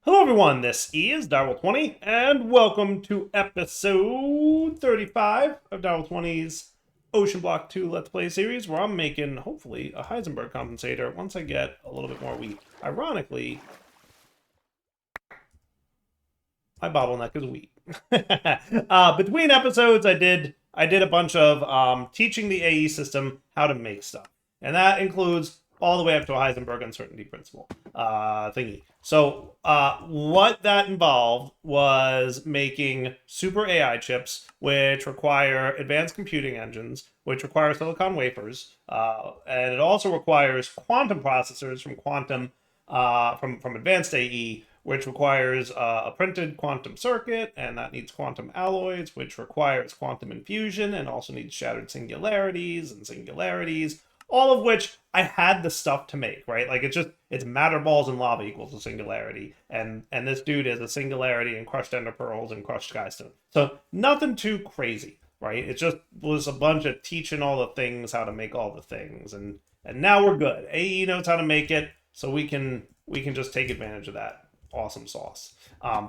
Hello everyone, this is Darwell20, and welcome to episode 35 of Darwell20's OceanBlock2 Let's Play series, where I'm making, hopefully, a Heisenberg compensator once I get a little bit more wheat. Ironically, my bottleneck is wheat. Between episodes, I did a bunch of teaching the AE system how to make stuff, and that includes all the way up to a Heisenberg uncertainty principle thingy. So what that involved was making super AI chips, which require advanced computing engines, which require silicon wafers, and it also requires quantum processors from from advanced AE, which requires a printed quantum circuit, and that needs quantum alloys, which requires quantum infusion, and also needs shattered singularities and singularities, all of which I had the stuff to make, right? Like it's matter balls and lava equals a singularity, and this dude is a singularity and crushed ender pearls and crushed skystone. So nothing too crazy, right? It just was a bunch of teaching all the things how to make all the things, and now we're good. AE knows how to make it, so we can just take advantage of that awesome sauce.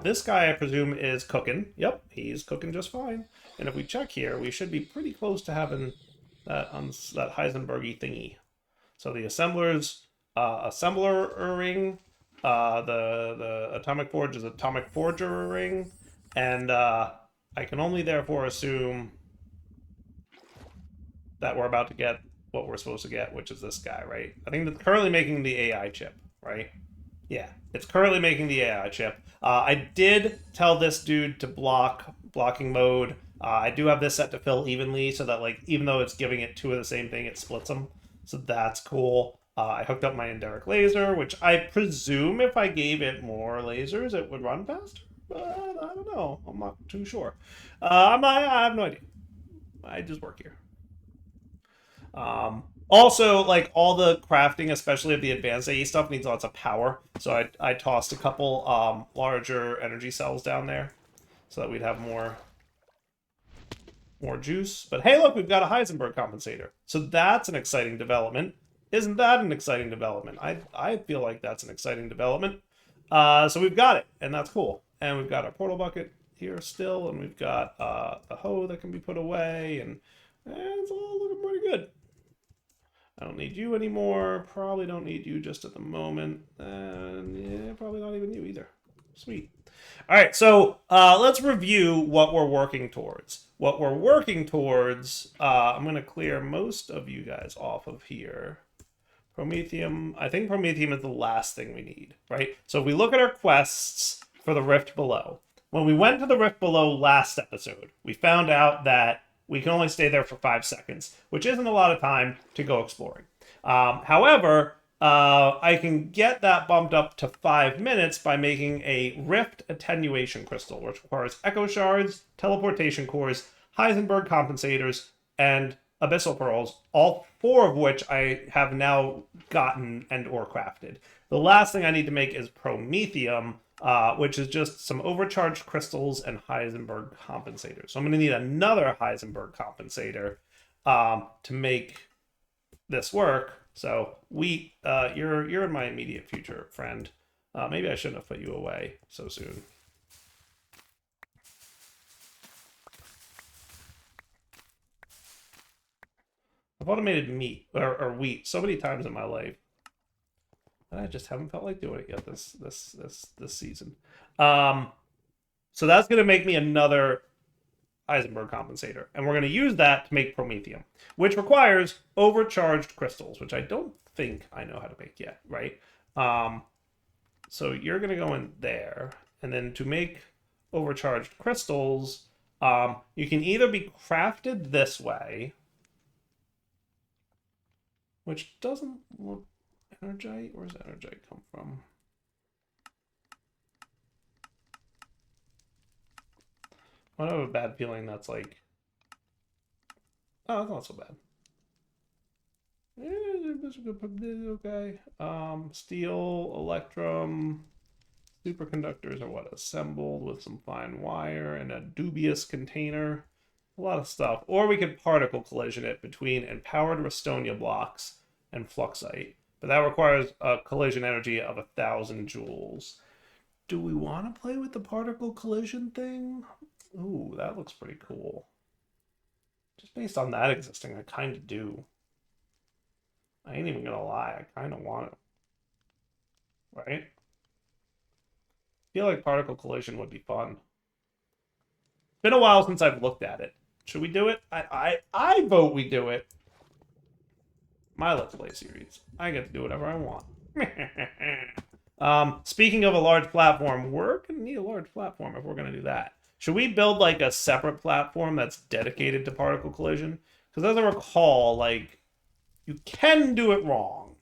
This guy, I presume, is cooking. Yep, he's cooking just fine. And if we check here, we should be pretty close to having that Heisenberg-y thingy. So the assembler ring, the atomic forge is atomic forger ring, and I can only therefore assume that we're about to get what we're supposed to get, which is this guy, right? I think that's currently making the AI chip, right? Yeah, it's currently making the AI chip. I did tell this dude to blocking mode. I do have this set to fill evenly so that, like, even though it's giving it two of the same thing, it splits them. So that's cool. I hooked up my Enderic laser, which I presume if I gave it more lasers, it would run faster. But I don't know. I'm not too sure. I have no idea. I just work here. Also, like, all the crafting, especially of the advanced AE stuff, needs lots of power. So I tossed a couple larger energy cells down there so that we'd have more juice. But hey, look, we've got a Heisenberg compensator. So that's an exciting development. Isn't that an exciting development? I feel like that's an exciting development. So we've got it, and that's cool. And we've got our portal bucket here still, and we've got the hoe that can be put away, and it's all looking pretty good. I don't need you anymore. Probably don't need you just at the moment. And yeah, probably not even you either. Sweet. All right, so let's review what we're working towards. What we're working towards, I'm going to clear most of you guys off of here. Promethium, I think Promethium is the last thing we need, right? So if we look at our quests for the Rift Below, when we went to the Rift Below last episode, we found out that we can only stay there for 5 seconds, which isn't a lot of time to go exploring. However, I can get that bumped up to 5 minutes by making a Rift Attenuation Crystal, which requires Echo Shards, Teleportation Cores, Heisenberg Compensators, and Abyssal Pearls, all 4 of which I have now gotten and or crafted. The last thing I need to make is Promethium, which is just some overcharged crystals and Heisenberg compensators. So I'm going to need another Heisenberg compensator to make this work. So you're in my immediate future, friend. Maybe I shouldn't have put you away so soon. I've automated meat or wheat so many times in my life, and I just haven't felt like doing it yet this season. So that's going to make me another Heisenberg compensator, and we're going to use that to make Promethium, which requires overcharged crystals, which I don't think I know how to make yet, right? So you're going to go in there, and then to make overcharged crystals, you can either be crafted this way, which doesn't look energite. Where's energite come from? I have a bad feeling that's like, oh, that's not so bad. Okay. Steel, electrum, superconductors are what? Assembled with some fine wire and a dubious container. A lot of stuff. Or we could particle collision it between empowered Restonia blocks and fluxite. But that requires a collision energy of 1,000 joules. Do we want to play with the particle collision thing? Ooh, that looks pretty cool. Just based on that existing, I kind of do. I ain't even gonna lie, I kind of want it. Right? I feel like particle collision would be fun. It's been a while since I've looked at it. Should we do it? I vote we do it. My Let's Play series. I get to do whatever I want. Speaking of a large platform, we're going to need a large platform if we're going to do that. Should we build like a separate platform that's dedicated to particle collision? Because as I recall, like, you can do it wrong.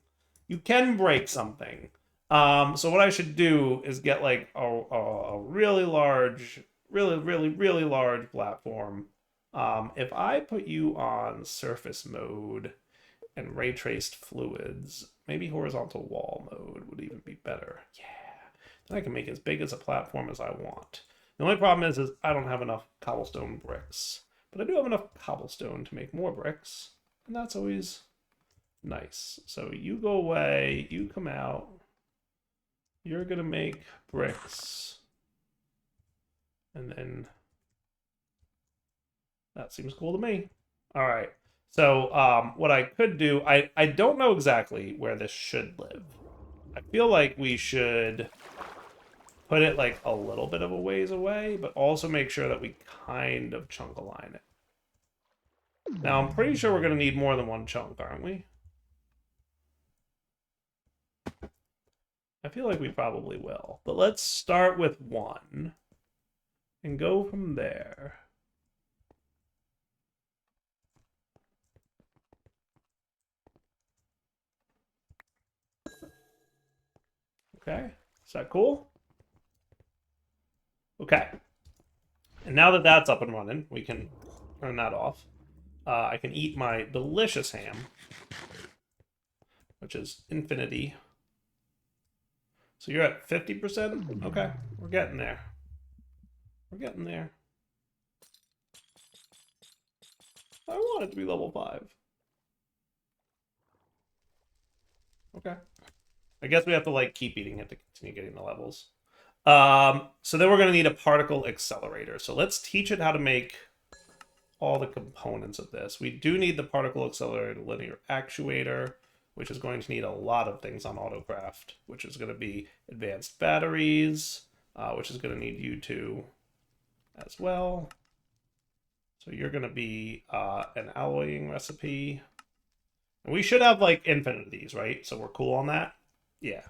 You can break something. So what I should do is get like a really large, really large platform. If I put you on surface mode and ray traced fluids, maybe horizontal wall mode would even be better. Yeah. Then I can make as big as a platform as I want. The only problem is I don't have enough cobblestone bricks. But I do have enough cobblestone to make more bricks. And that's always nice. So you go away, you come out. You're gonna make bricks. And then that seems cool to me. All right. So what I could do, I don't know exactly where this should live. I feel like we should put it like a little bit of a ways away, but also make sure that we kind of chunk align it. Now, I'm pretty sure we're going to need more than one chunk, aren't we? I feel like we probably will. But let's start with one and go from there. Okay, is that cool? Okay. And now that that's up and running, we can turn that off. I can eat my delicious ham, which is infinity. So you're at 50%? Okay, we're getting there. We're getting there. I want it to be level 5. Okay. I guess we have to like keep eating it to continue getting the levels. So then we're going to need a particle accelerator. So let's teach it how to make all the components of this. We do need the particle accelerator linear actuator, which is going to need a lot of things on Autocraft, which is going to be advanced batteries, which is going to need you two as well. So you're going to be an alloying recipe. And we should have like infinite of these, right? So we're cool on that? Yeah.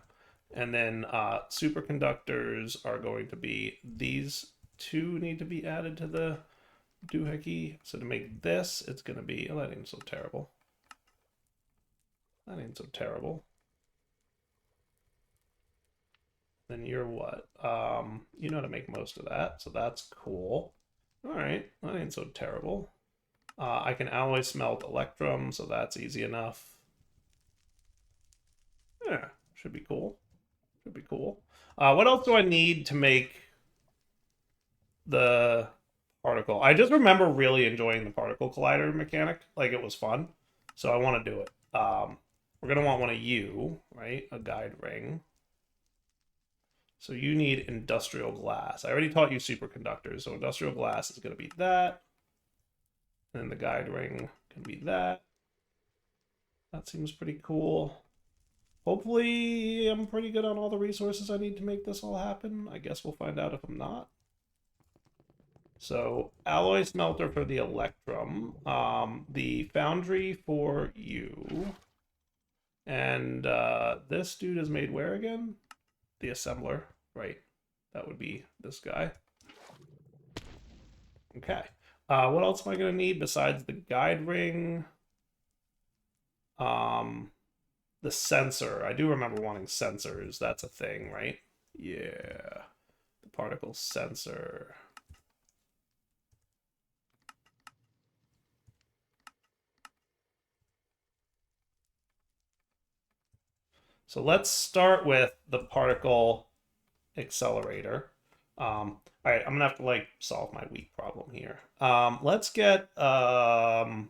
And then superconductors are going to be, these two need to be added to the doohickey. So to make this, it's going to be, oh, that ain't so terrible. That ain't so terrible. Then you're what? You know how to make most of that, so that's cool. All right, that ain't so terrible. I can alloy smelt electrum, so that's easy enough. Yeah, should be cool. Should be cool. What else do I need to make the particle? I just remember really enjoying the particle collider mechanic. Like, it was fun. So I want to do it. We're going to want one of you, right? A guide ring. So you need industrial glass. I already taught you superconductors. So industrial glass is going to be that. And then the guide ring can be that. That seems pretty cool. Hopefully I'm pretty good on all the resources I need to make this all happen. I guess we'll find out if I'm not. So alloy smelter for the electrum, the foundry for you, and this dude is made where again? The assembler, right? That would be this guy. Okay. What else am I gonna need besides the guide ring? The sensor. I do remember wanting sensors. That's a thing, right? Yeah. The particle sensor. So let's start with the particle accelerator. All right, I'm gonna have to like solve my weak problem here. Let's get from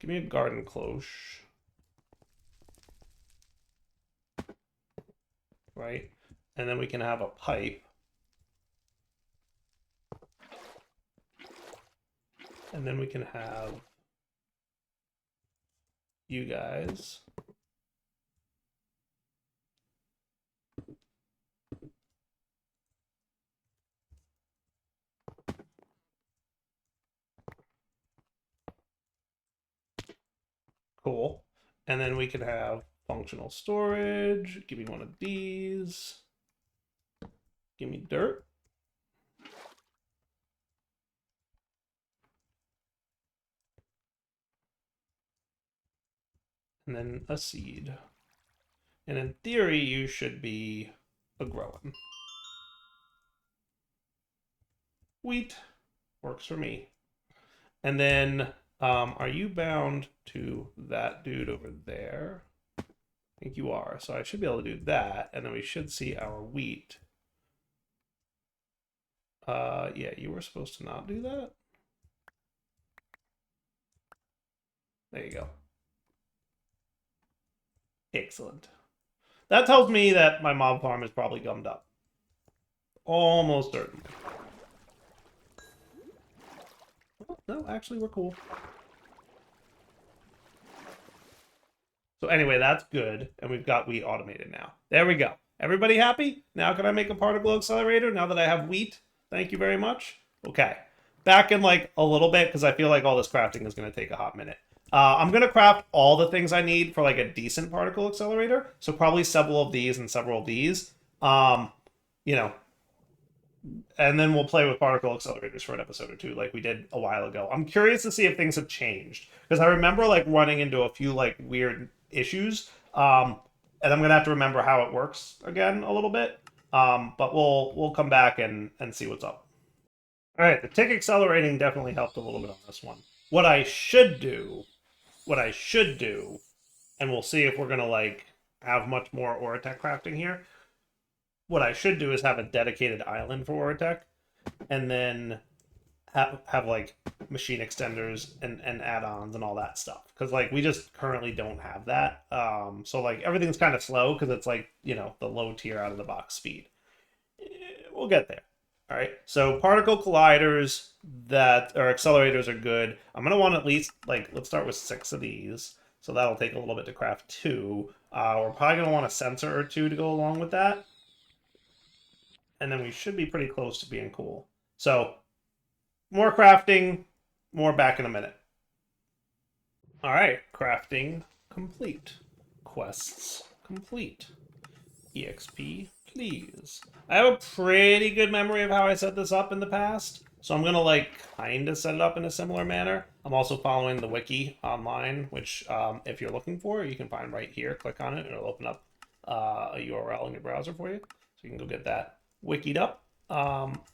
Give me a garden cloche. Right? And then we can have a pipe. And then we can have you guys. Cool. And then we can have functional storage. Give me one of these. Give me dirt. And then a seed. And in theory, you should be a growing. Wheat works for me. And then, are you bound to that dude over there? I think you are. So I should be able to do that, and then we should see our wheat. Yeah, you were supposed to not do that. There you go. Excellent. That tells me that my mob farm is probably gummed up. Almost certain. Oh, no, actually, we're cool. So anyway, that's good. And we've got wheat automated now. There we go. Everybody happy? Now can I make a particle accelerator now that I have wheat? Thank you very much. Okay. Back in like a little bit because I feel like all this crafting is going to take a hot minute. I'm going to craft all the things I need for like a decent particle accelerator. So probably several of these and several of these. You know, and then we'll play with particle accelerators for an episode or two like we did a while ago. I'm curious to see if things have changed because I remember like running into a few like weird issues, and I'm gonna have to remember how it works again a little bit, but we'll come back and see what's up. All right, the tick accelerating definitely helped a little bit on this one. What I should do, and we'll see if we're gonna like have much more Oratech crafting here. What I should do is have a dedicated island for Oratech, and then have like machine extenders and add-ons and all that stuff. Because like we just currently don't have that. So like everything's kind of slow because it's like, you know, the low tier out of the box speed. We'll get there. All right. So particle colliders that or accelerators are good. I'm gonna want at least like let's start with 6 of these. So that'll take a little bit to craft 2. We're probably gonna want a sensor or 2 to go along with that. And then we should be pretty close to being cool. So more crafting, more back in a minute. All right, crafting complete. Quests complete. EXP, please. I have a pretty good memory of how I set this up in the past, so I'm gonna like kind of set it up in a similar manner. I'm also following the wiki online, which if you're looking for, you can find right here. Click on it, and it'll open up a URL in your browser for you, so you can go get that wikied up.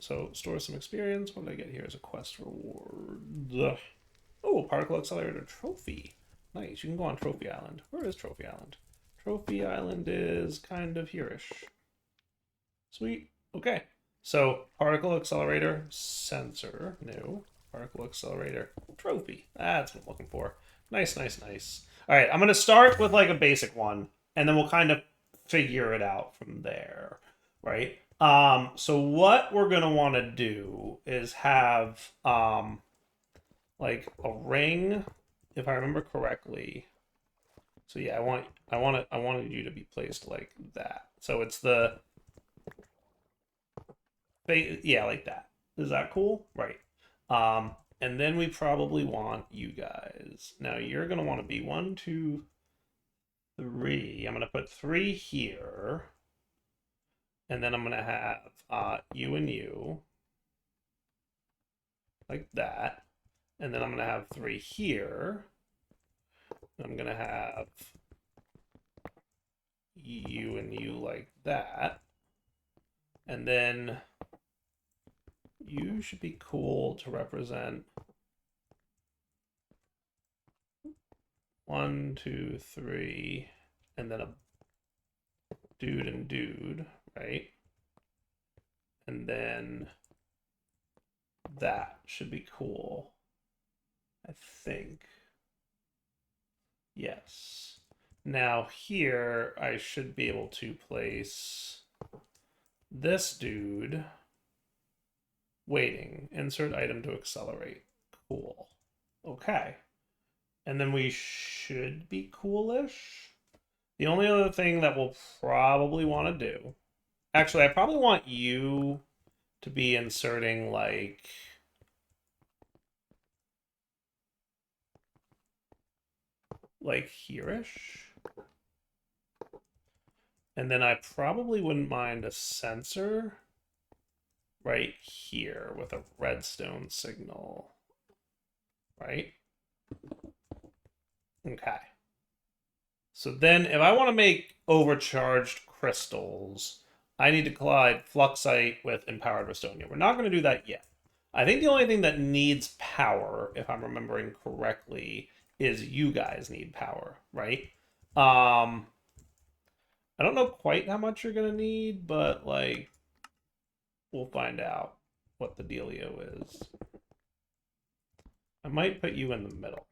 So store some experience. What did I get here as a quest reward? Oh, particle accelerator trophy. Nice. You can go on Trophy Island. Where is Trophy Island? Trophy Island is kind of here-ish. Sweet. Okay. So particle accelerator sensor, new. Particle accelerator trophy. That's what I'm looking for. Nice, nice, nice. All right, I'm gonna start with like a basic one, and then we'll kind of figure it out from there, right? So what we're gonna want to do is have like a ring, if I remember correctly. So yeah, I wanted you to be placed like that. So it's the yeah, like that. Is that cool? Right. And then we probably want you guys. Now you're gonna want to be 1, 2, 3. I'm gonna put 3 here. And then I'm gonna have you and you. Like that. And then I'm gonna have 3 here. I'm gonna have you and you like that. And then you should be cool to represent 1, 2, 3, and then a dude and dude, right? And then that should be cool, I think. Yes. Now here, I should be able to place this dude waiting. Insert item to accelerate. Cool. Okay. And then we should be coolish. The only other thing that we'll probably want to do... Actually, I probably want you to be inserting, like... here-ish. And then I probably wouldn't mind a sensor right here with a redstone signal. Right? Okay. So then if I want to make overcharged crystals, I need to collide fluxite with empowered Restonia. We're not going to do that yet. I think the only thing that needs power, if I'm remembering correctly, is you guys need power, right? I don't know quite how much you're going to need, but, like, we'll find out what the dealio is. I might put you in the middle.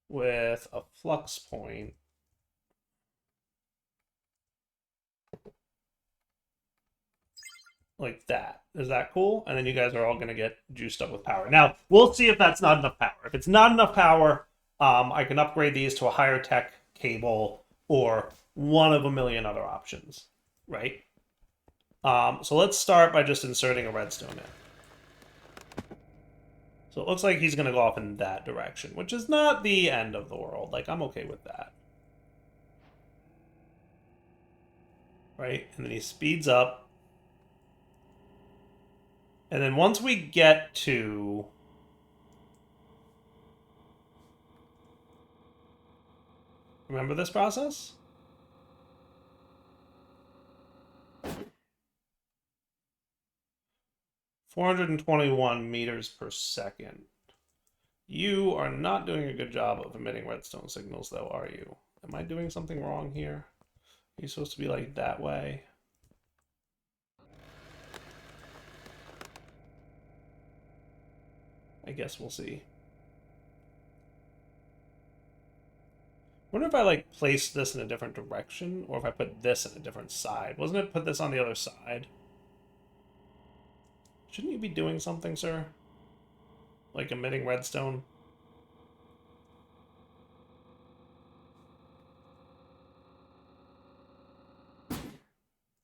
With a flux point. Like that. Is that cool? And then you guys are all going to get juiced up with power. Now, we'll see if that's not enough power. If it's not enough power, I can upgrade these to a higher tech cable or one of a million other options, right? So let's start by just inserting a redstone in. So it looks like he's going to go off in that direction, which is not the end of the world. Like, I'm okay with that. Right? And then he speeds up. And then once we get to... Remember this process? ...421 meters per second. You are not doing a good job of emitting redstone signals, though, are you? Am I doing something wrong here? Are you supposed to be, like, that way? I guess we'll see. I wonder if I, like, place this in a different direction, or if I put this in a different side. Wasn't it put this on the other side? Shouldn't you be doing something, sir? Like emitting redstone?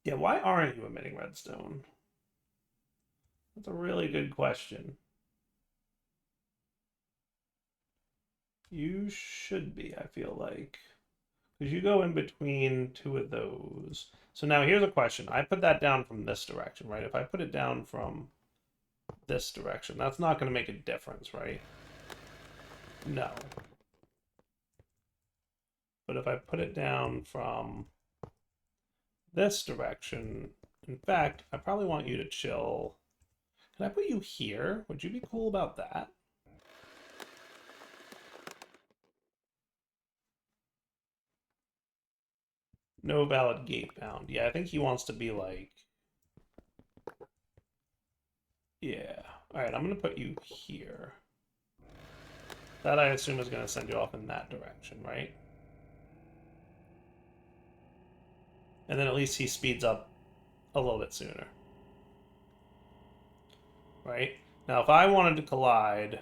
Yeah, why aren't you emitting redstone? That's a really good question. You should be, I feel like. Because you go in between two of those. So now here's a question. I put that down from this direction, right? If I put it down from this direction, that's not going to make a difference, right? No. But if I put it down from this direction, in fact, I probably want you to chill. Can I put you here? Would you be cool about that? No valid gate bound. Yeah, I think he wants to be like... Yeah. Alright, I'm going to put you here. That, I assume, is going to send you off in that direction, right? And then at least he speeds up a little bit sooner. Right? Now, if I wanted to collide...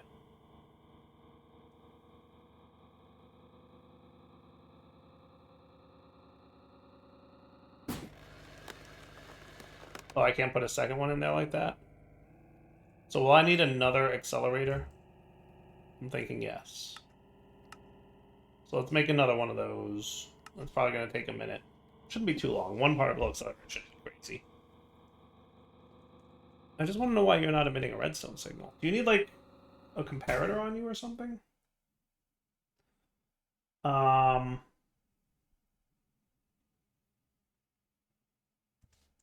Oh, I can't put a second one in there like that? So will I need another accelerator? I'm thinking yes. So let's make another one of those. It's probably going to take a minute. Shouldn't be too long. One particle accelerator shouldn't be crazy. I just want to know why you're not emitting a redstone signal. Do you need, like, a comparator on you or something?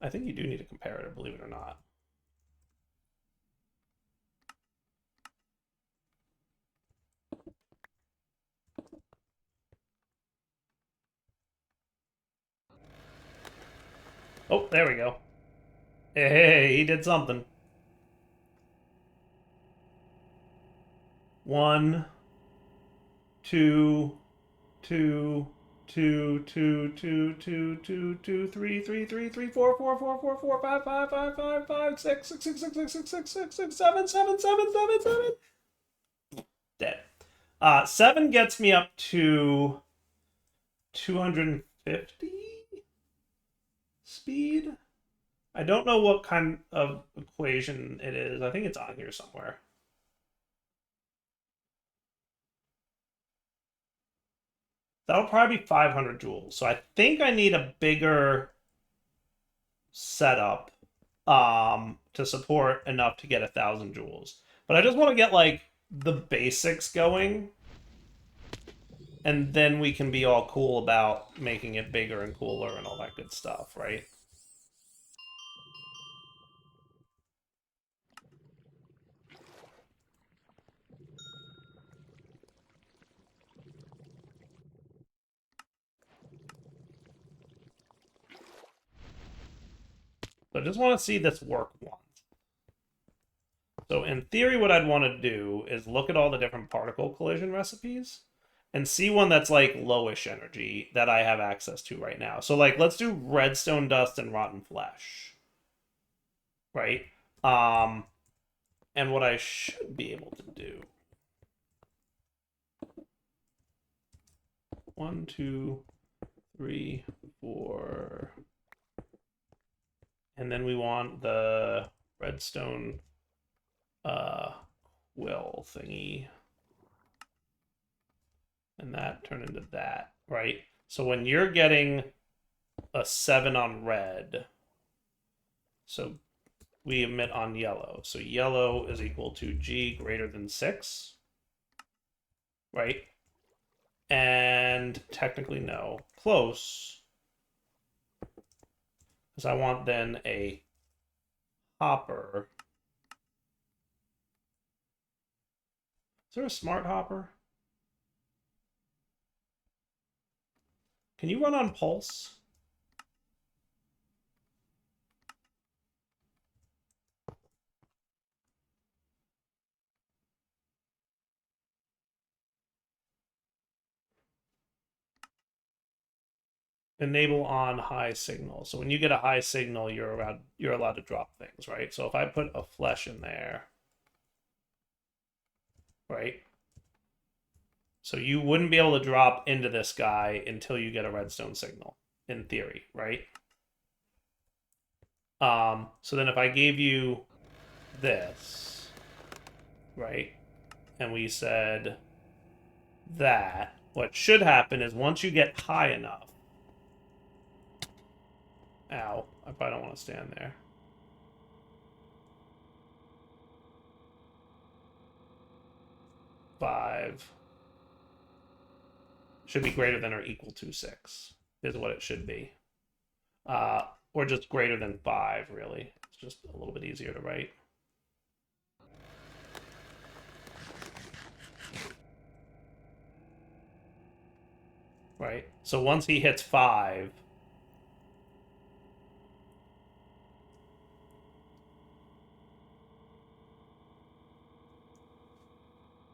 I think you do need a comparator, believe it or not. Oh, there we go. Hey, he did something. 1, 2, 2, 2, 2, 2, 2, 2, 2, 3, 3, 3, 3, 4, 4, 4, 4, 4, 5, 5, 5, 5, 5, 6, 6, 6, 6, 6, 6, 6, 6, 6, 7, 7, 7, 7, 7. Dead. 7 gets me up to 250 speed. I don't know what kind of equation it is. I think it's on here somewhere. That'll probably be 500 joules. So I think I need a bigger setup to support enough to get 1,000 joules. But I just want to get like the basics going, and then we can be all cool about making it bigger and cooler and all that good stuff, right? So I just want to see this work once. So in theory, what I'd want to do is look at all the different particle collision recipes and see one that's like lowish energy that I have access to right now. So like, let's do redstone dust and rotten flesh, right? And what I should be able to do, 1, 2, 3, 4, and then we want the redstone quill thingy, and that turn into that, right? So when you're getting a 7 on red, so we emit on yellow. So yellow is equal to G greater than 6, right? And technically no, close, because I want then a hopper. Is there a smart hopper? Can you run on pulse? Enable on high signal. So when you get a high signal, you're allowed to drop things, right? So if I put a flesh in there, right? So you wouldn't be able to drop into this guy until you get a redstone signal, in theory, right? So then if I gave you this, right, and we said that, what should happen is once you get high enough, ow, I probably don't want to stand there. Five should be greater than or equal to 6 is what it should be. Or just greater than 5, really. It's just a little bit easier to write. Right? So once he hits 5,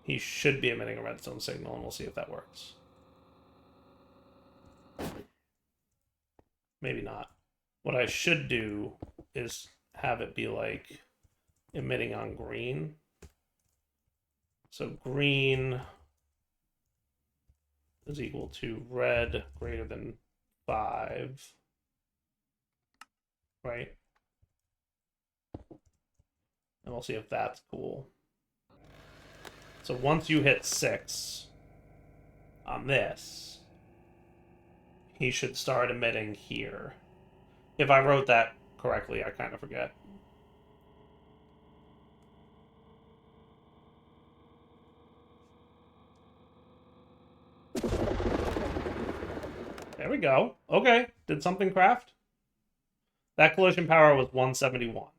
he should be emitting a redstone signal, and we'll see if that works. Maybe not. What I should do is have it be like emitting on green. So green is equal to red greater than 5, right? And we'll see if that's cool. So once you hit 6 on this, he should start emitting here. If I wrote that correctly, I kind of forget. There we go. Okay, did something craft? That collision power was 171.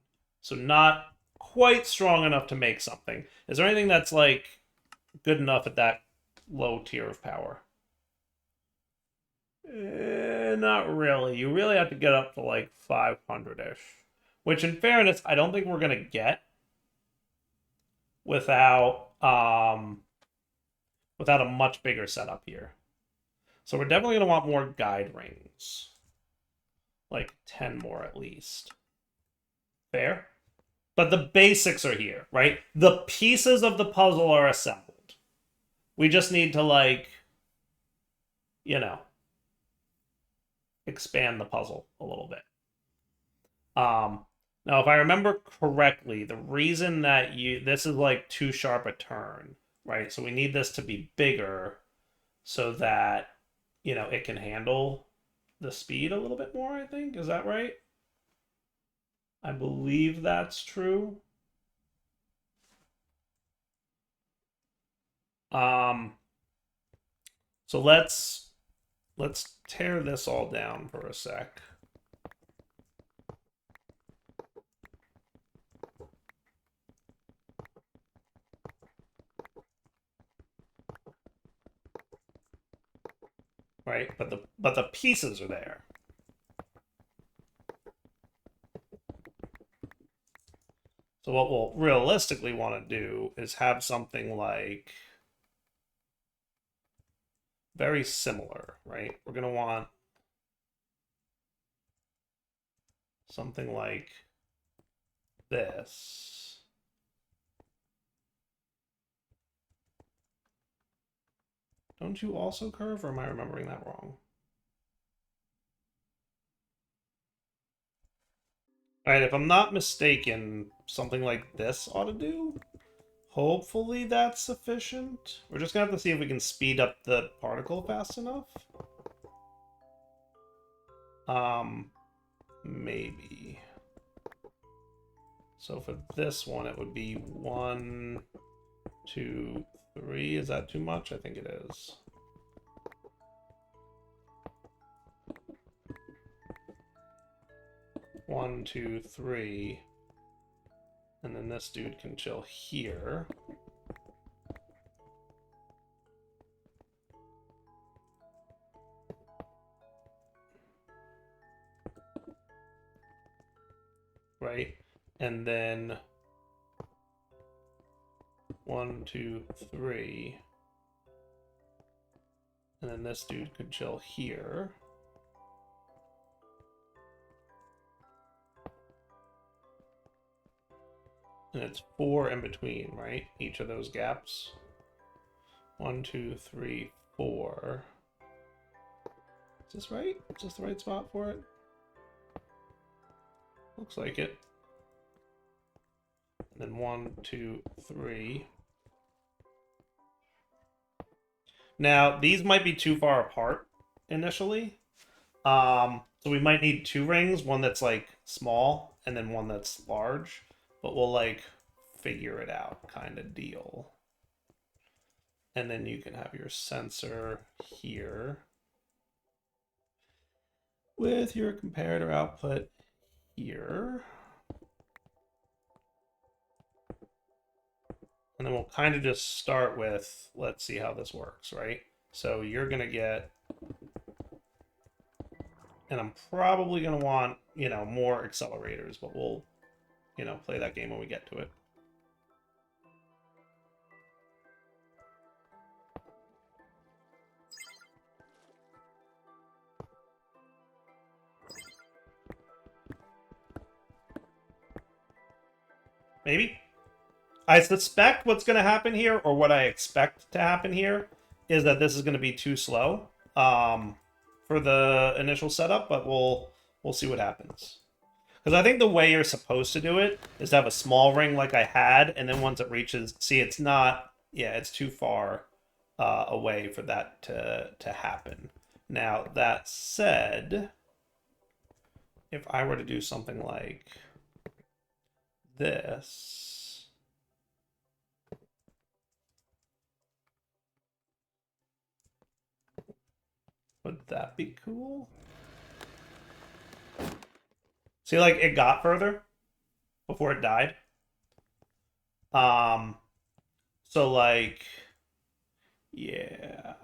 So not quite strong enough to make something. Is there anything that's like good enough at that low tier of power? Not really. You really have to get up to like 500-ish. Which, in fairness, I don't think we're going to get without without a much bigger setup here. So we're definitely going to want more guide rings. Like 10 more at least. Fair? But the basics are here, right? The pieces of the puzzle are assembled. We just need to, like, you know, expand the puzzle a little bit. Now, if I remember correctly, the reason that this is like too sharp a turn, right? So we need this to be bigger so that, it can handle the speed a little bit more, I think. Is that right? I believe that's true. So let's tear this all down for a sec. Right? But the pieces are there. So what we'll realistically want to do is have something like very similar, right? We're going to want something like this. Don't you also curve, or am I remembering that wrong? All right, if I'm not mistaken, something like this ought to do. Hopefully that's sufficient. We're just going to have to see if we can speed up the particle fast enough. Maybe. So for this one, it would be 1, 2, 3. Is that too much? I think it is. One, two, three. And then this dude can chill here. Right? And then 1, 2, 3. And then this dude could chill here. And it's 4 in between, right? Each of those gaps. 1, 2, 3, 4. Is this right? Is this the right spot for it? Looks like it. And then 1, 2, 3. Now, these might be too far apart initially. So we might need 2 rings, one that's like small and then one that's large. But we'll like figure it out kind of deal. And then you can have your sensor here with your comparator output here. And then we'll kind of just start with, let's see how this works, right? So you're going to get, and I'm probably going to want, more accelerators, but we'll, play that game when we get to it. Maybe? I suspect what's going to happen here, or what I expect to happen here, is that this is going to be too slow for the initial setup, but we'll see what happens. Because I think the way you're supposed to do it is to have a small ring like I had, and then once it reaches... See, it's not... Yeah, it's too far away for that to happen. Now, that said, if I were to do something like this... Would that be cool? See, like, it got further before it died. So, like, yeah.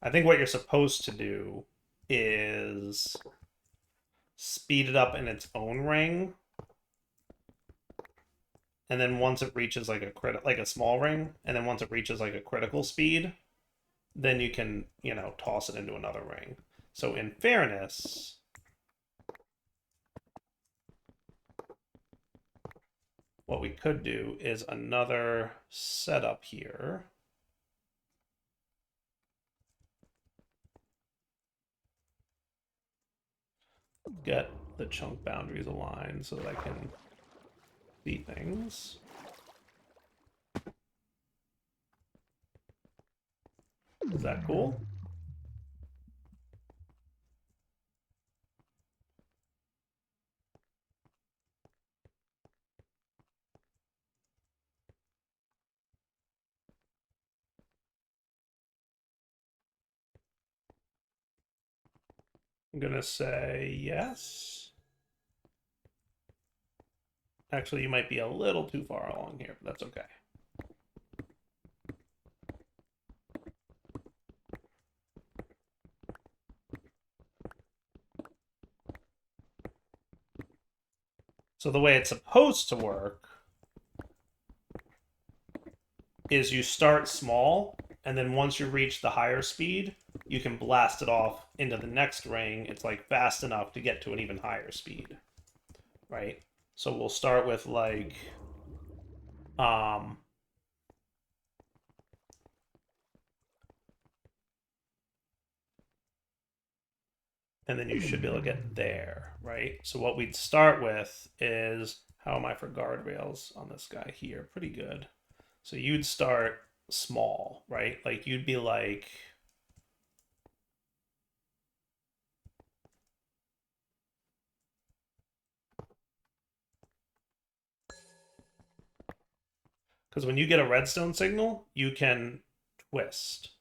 I think what you're supposed to do is speed it up in its own ring and then once it reaches like a small ring, and then once it reaches like a critical speed, then you can, you know, toss it into another ring. So in fairness, what we could do is another setup here. Get the chunk boundaries aligned so that I can see things. Is that cool? I'm gonna say yes. Actually, you might be a little too far along here, but that's okay. So the way it's supposed to work is you start small, and then once you reach the higher speed, you can blast it off into the next ring. It's like fast enough to get to an even higher speed, right? So we'll start with like, and then you should be able to get there, right? So what we'd start with is, how am I for guardrails on this guy here? Pretty good. So you'd start small, right? Like you'd be like, because when you get a redstone signal, you can twist,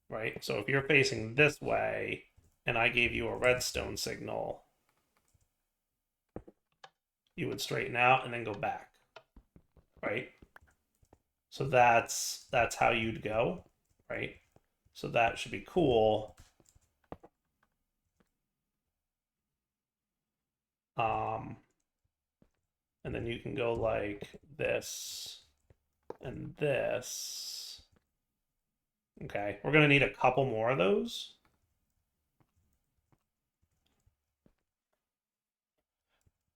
right? So if you're facing this way and I gave you a redstone signal, you would straighten out and then go back, right? So that's how you'd go, right? So that should be cool. And then you can go like this and this. Okay, we're gonna need a couple more of those.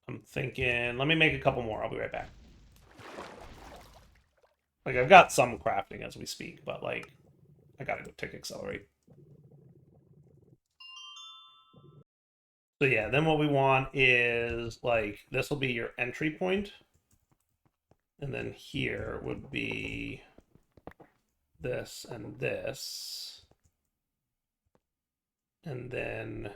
I'm thinking, let me make a couple more. I'll be right back. Like, I've got some crafting as we speak, but like, I gotta go tick accelerate. So yeah, then what we want is like, this will be your entry point. And then here would be this and this. And then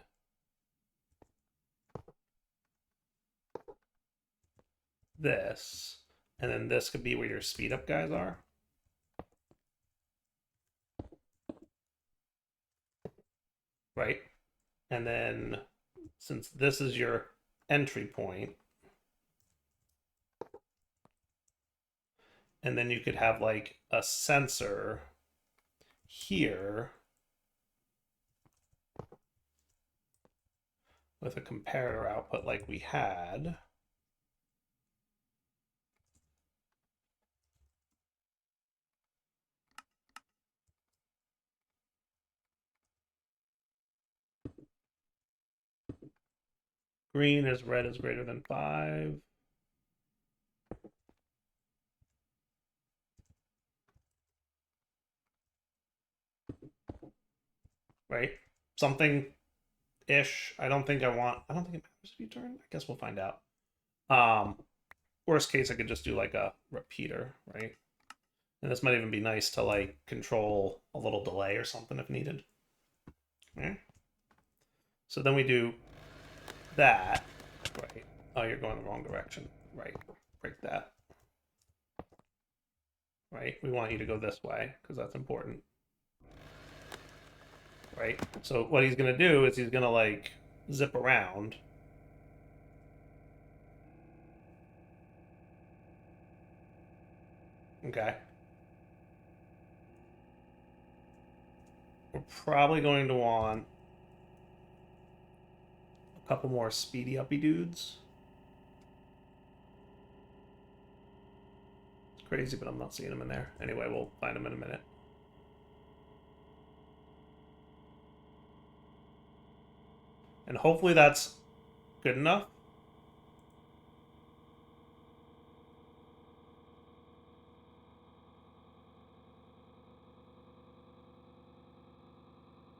this. And then this could be where your speed up guys are. Right? And then since this is your entry point, and then you could have like a sensor here with a comparator output like we had. Green is red is greater than 5. Right? Something-ish. I don't think it matters if you turn. I guess we'll find out. Worst case, I could just do like a repeater, right? And this might even be nice to like control a little delay or something if needed. Okay. So then we do that, right? Oh, you're going the wrong direction. Right. Break that. Right? We want you to go this way because that's important. Right? So what he's going to do is he's going to like zip around. Okay. We're probably going to want a couple more speedy uppy dudes. crazy, but I'm not seeing him in there. Anyway, we'll find him in a minute. And hopefully that's good enough.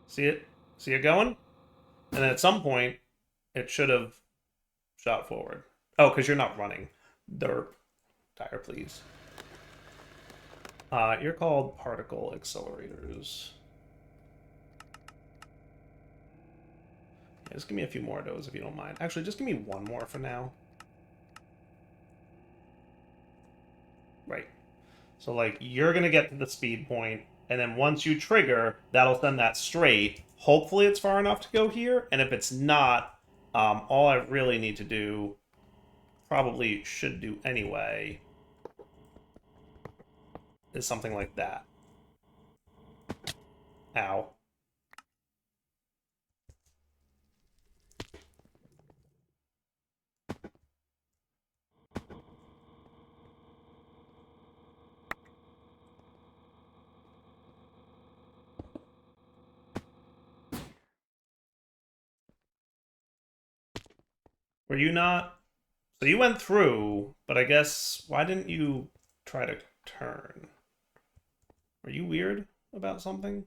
See it? See it going? And then at some point, it should have shot forward. Oh, because you're not running. Derp. Tire, please. You're called particle accelerators. Yeah, just give me a few more of those if you don't mind. Actually, just give me one more for now. Right. So, like, you're going to get to the speed point, and then once you trigger, that'll send that straight. Hopefully it's far enough to go here, and if it's not, all I really need to do, probably should do anyway, is something like that. Ow. Were you not? So you went through, but I guess, why didn't you try to turn? Are you weird about something?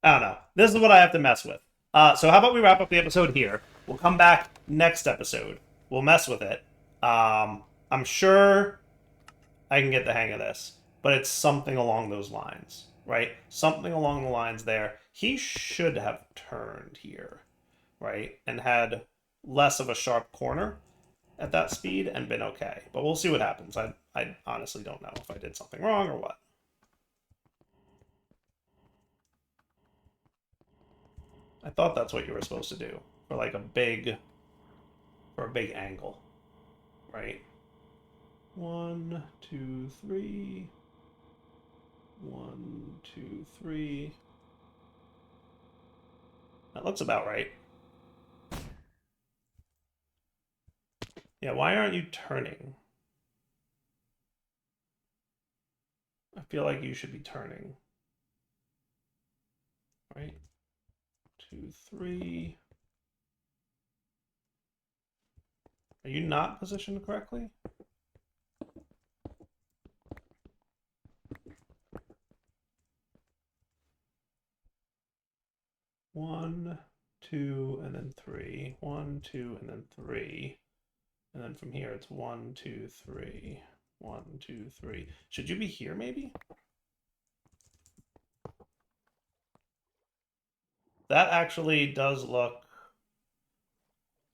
I don't know. This is what I have to mess with. So how about we wrap up the episode here? We'll come back next episode. We'll mess with it. I'm sure I can get the hang of this, but it's something along those lines, right? Something along the lines there. He should have turned here, right? And had less of a sharp corner at that speed and been okay. But we'll see what happens. I honestly don't know if I did something wrong or what. I thought that's what you were supposed to do for like a big angle, right? 1, 2, 3. 1, 2, 3. That looks about right. Yeah, why aren't you turning? I feel like you should be turning. Right? 2, 3. Are you not positioned correctly? One, 2, and then 3. 1, 2, and then 3. And then from here it's 1, 2, 3. 1, 2, 3. Should you be here maybe? That actually does look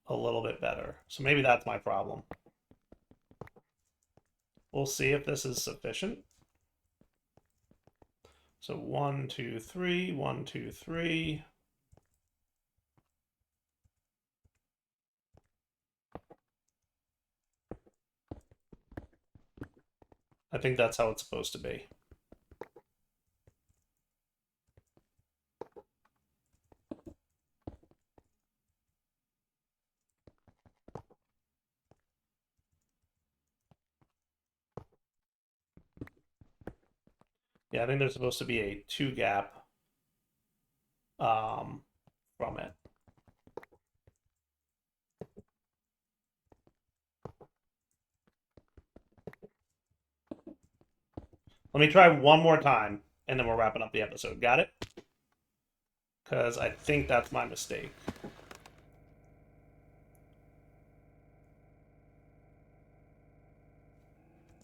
a little bit better. So maybe that's my problem. We'll see if this is sufficient. So 1, 2, 3, 1, 2, 3. I think that's how it's supposed to be. Yeah, I think there's supposed to be a 2 gap from it. Let me try one more time, and then we're wrapping up the episode. Got it? Because I think that's my mistake.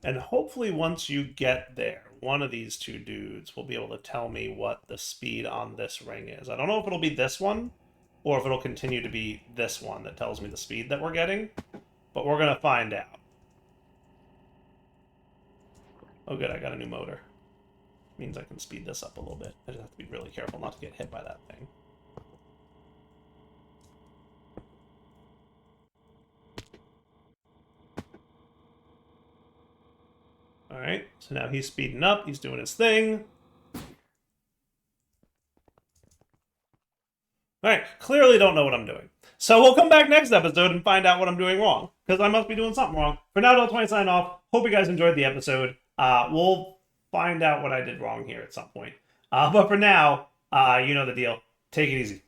And hopefully once you get there, one of these two dudes will be able to tell me what the speed on this ring is. I don't know if it'll be this one, or if it'll continue to be this one that tells me the speed that we're getting, but we're going to find out. Oh good, I got a new motor. Means I can speed this up a little bit. I just have to be really careful not to get hit by that thing. Alright, so now he's speeding up, he's doing his thing. Alright, clearly don't know what I'm doing. So we'll come back next episode and find out what I'm doing wrong, because I must be doing something wrong. For now, Del20 sign off. Hope you guys enjoyed the episode. We'll find out what I did wrong here at some point. But for now, you know the deal. Take it easy.